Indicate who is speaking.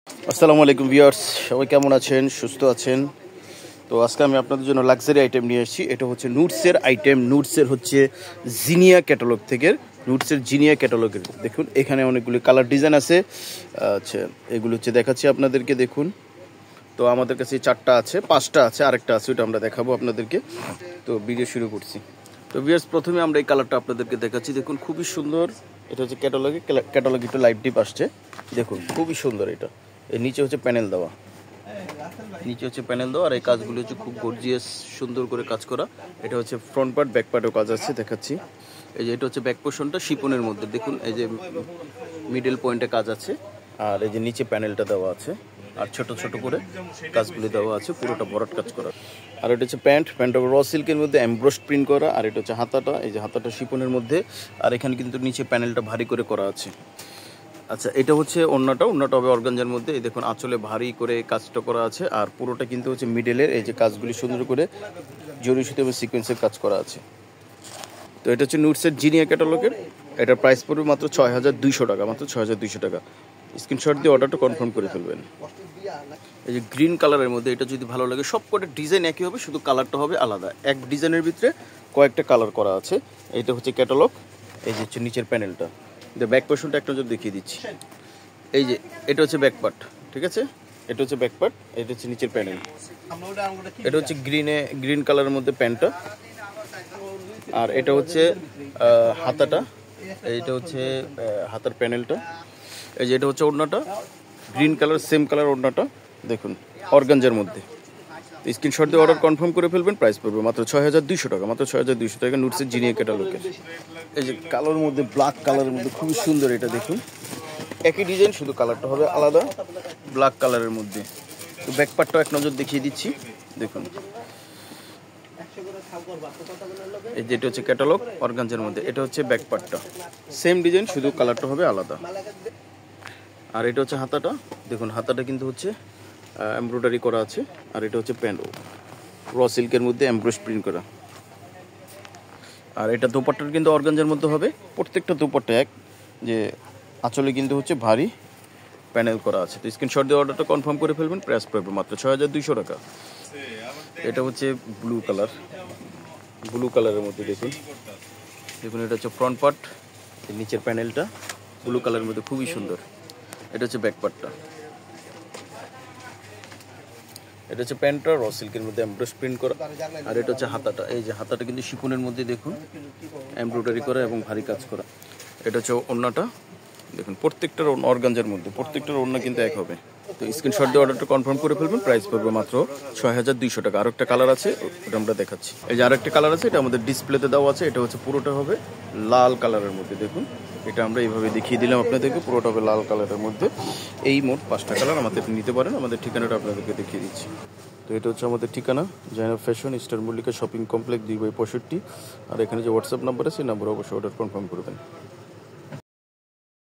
Speaker 1: আসসালামু আলাইকুম ভিউয়ার্স, সবাই কেমন আছেন? সুস্থ আছেন? তো আজকে আমি আপনাদের জন্য লাক্সারি আইটেম নিয়ে এসেছি। এটা হচ্ছে নুটসের আইটেম। নুটসের হচ্ছে জিনিয়া ক্যাটালগ থেকে, নুটসের জিনিয়া ক্যাটালগের। দেখুন এখানে অনেকগুলি কালার ডিজাইন আছে। আচ্ছা, এগুলো হচ্ছে দেখাচ্ছি আপনাদেরকে। দেখুন, তো আমাদের কাছে 4টা আছে, 5টা আছে, আরেকটা আছে, ওটা আমরা দেখাবো আপনাদেরকে। তো ভিডিও শুরু করছি। তো ভিউয়ার্স, প্রথমে আমরা এই কালারটা আপনাদেরকে দেখাচ্ছি। দেখুন খুবই সুন্দর। এটা হচ্ছে ক্যাটালগ একটু লাইট ডিপ আসছে। দেখুন খুবই সুন্দর। এটা এর নিচে হচ্ছে প্যানেল দেওয়া, আর এই কাজগুলো হচ্ছে খুব গর্জিয়াস, সুন্দর করে কাজ করা। এটা হচ্ছে ফ্রন্ট পার্ট, ব্যাক পার্টও কাজ আছে, দেখাচ্ছি। এই যে এটা হচ্ছে ব্যাক পোর্শনটা শিপনের মধ্যে। দেখুন এই যে মিডল পয়েন্টে কাজ আছে, আর এই যে নিচে প্যানেলটা দেওয়া আছে, আর ছোট ছোট করে কাজগুলি দেওয়া আছে, পুরোটা ভরাট কাজ করা। আর এটা হচ্ছে প্যান্টটা র সিল্কের মধ্যে এমব্রসড প্রিন্ট করা। আর এটা হচ্ছে হাতাটা, এই যে হাতাটা শিপনের মধ্যে, আর এখানে কিন্তু নিচে প্যানেলটা ভারী করে করা আছে। আচ্ছা, এটা হচ্ছে ওড়নাটা হবে অর্গানজার মধ্যে। এই দেখুন আঁচলে ভারী করে কাজটা করা আছে, আর পুরোটা কিন্তু হচ্ছে মিডলের এই যে কাজগুলি সুন্দর করে জরি সুতো এবং সিকোয়েন্সের কাজ করা আছে। তো এটা হচ্ছে নুটসের জিনিয়া ক্যাটালগের। এটার প্রাইস পড়বে মাত্র ৬,২০০ টাকা, মাত্র ৬,২০০ টাকা। স্ক্রিনশট দিয়ে অর্ডারটা কনফার্ম করে ফেলবেন। এই যে গ্রিন কালারের মধ্যে, এটা যদি ভালো লাগে, সব কটা ডিজাইন একই হবে, শুধু কালারটা হবে আলাদা। এক ডিজাইনের ভিতরে কয়েকটা কালার করা আছে। এটা হচ্ছে ক্যাটালগ। এই যে হচ্ছে নিচের প্যানেলটা, ব্যাক পোর্শনটা একটা নজর দেখিয়ে দিচ্ছি। এই যে এটা হচ্ছে ব্যাক পার্ট, ঠিক আছে? এটা হচ্ছে ব্যাক পার্ট, এটা হচ্ছে নিচের প্যানেল। এটা হচ্ছে গ্রিন কালারের মধ্যে প্যান্টটা, আর এটা হচ্ছে হাতাটা। এইটা হচ্ছে হাতার প্যানেলটা। এই যে এটা হচ্ছে ওড়নাটা, গ্রিন কালার, সেম কালার ওড়নাটা। দেখুন অর্গানজার মধ্যে। স্ক্রিনশট দিয়ে অর্ডার কনফার্ম করে ফেলবেন। প্রাইস পড়বে মাত্র ৬,২০০ টাকা, মাত্র ৬,২০০ টাকা, নুটসের জিনিয়া ক্যাটালগের। এই যে কালোর মধ্যে, ব্ল্যাক কালারের মধ্যে খুবই সুন্দর। এটা দেখুন একই ডিজাইন, শুধু কালারটা হবে আলাদা, ব্ল্যাক কালারের মধ্যে। তো ব্যাক পার্টটাও এক নজর দেখিয়ে দিচ্ছি। দেখুন এই যে এটা হচ্ছে ক্যাটালগ অর্গানজার মধ্যে। এটা হচ্ছে ব্যাক পার্টটা, সেম ডিজাইন, শুধু কালারটা হবে আলাদা। আর এটা হচ্ছে হাতাটা। দেখুন হাতাটা কিন্তু হচ্ছে এমব্রয়ডারি করা আছে। আর এটা হচ্ছে প্যান্ট, র সিল্কের মধ্যে এমব্রয়ডারি প্রিন্ট করা। আর এটা দোপাট্টাটা কিন্তু অর্গানজার মধ্যে হবে। প্রত্যেকটা দোপাট্টা এক, যে আঁচলে কিন্তু হচ্ছে ভারী প্যানেল করা আছে। তো স্ক্রিনশট দিয়ে অর্ডারটা কনফার্ম করে ফেলবেন। প্রাইস পড়বে মাত্র ৬,২০০ টাকা। এটা হচ্ছে ব্লু কালারের মধ্যে। দেখুন এটা হচ্ছে ফ্রন্ট পার্ট, নিচের প্যানেলটা ব্লু কালারের মধ্যে, খুবই সুন্দর। এটা হচ্ছে ব্যাক পার্টটা। এটা হচ্ছে প্যান্টটা, র সিল্কের মধ্যে এমব্রয়ডারি প্রিন্ট করা। আর এটা হচ্ছে হাতাটা। এই যে হাতাটা কিন্তু শিপনের মধ্যে, দেখুন এমব্রয়ডারি করা এবং ভারী কাজ করা। এটা হচ্ছে ওড়নাটা। দেখুন প্রত্যেকটার অর্গানজার মধ্যে, প্রত্যেকটার ওড়না কিন্তু এক হবে। তো স্ক্রিনশট দিয়ে অর্ডারটা কনফার্ম করে ফেলবেন। প্রাইস পড়বে মাত্র ৬,২০০ টাকা। আর একটা কালার আছে, ওটা আমরা দেখাচ্ছি। এই যে আরেকটা কালার আছে, এটা আমাদের ডিসপ্লেতে দেওয়া আছে। এটা হচ্ছে পুরোটা হবে লাল কালারের মধ্যে। দেখুন এটা আমরা এইভাবে দেখিয়ে দিলাম আপনাদেরকে, পুরোটা হবে লাল কালারের মধ্যে। এই মোট 5টা কালার আমাদের নিতে পারেন। আমাদের ঠিকানাটা আপনাদেরকে দেখিয়ে দিচ্ছি। তো এটা হচ্ছে আমাদের ঠিকানা, Zainab fashion, Easter Mallika shopping complex, 2/65। আর এখানে যে হোয়াটসঅ্যাপ নাম্বার আছে, সেই নাম্বারে অবশ্যই অর্ডার কনফার্ম করবেন।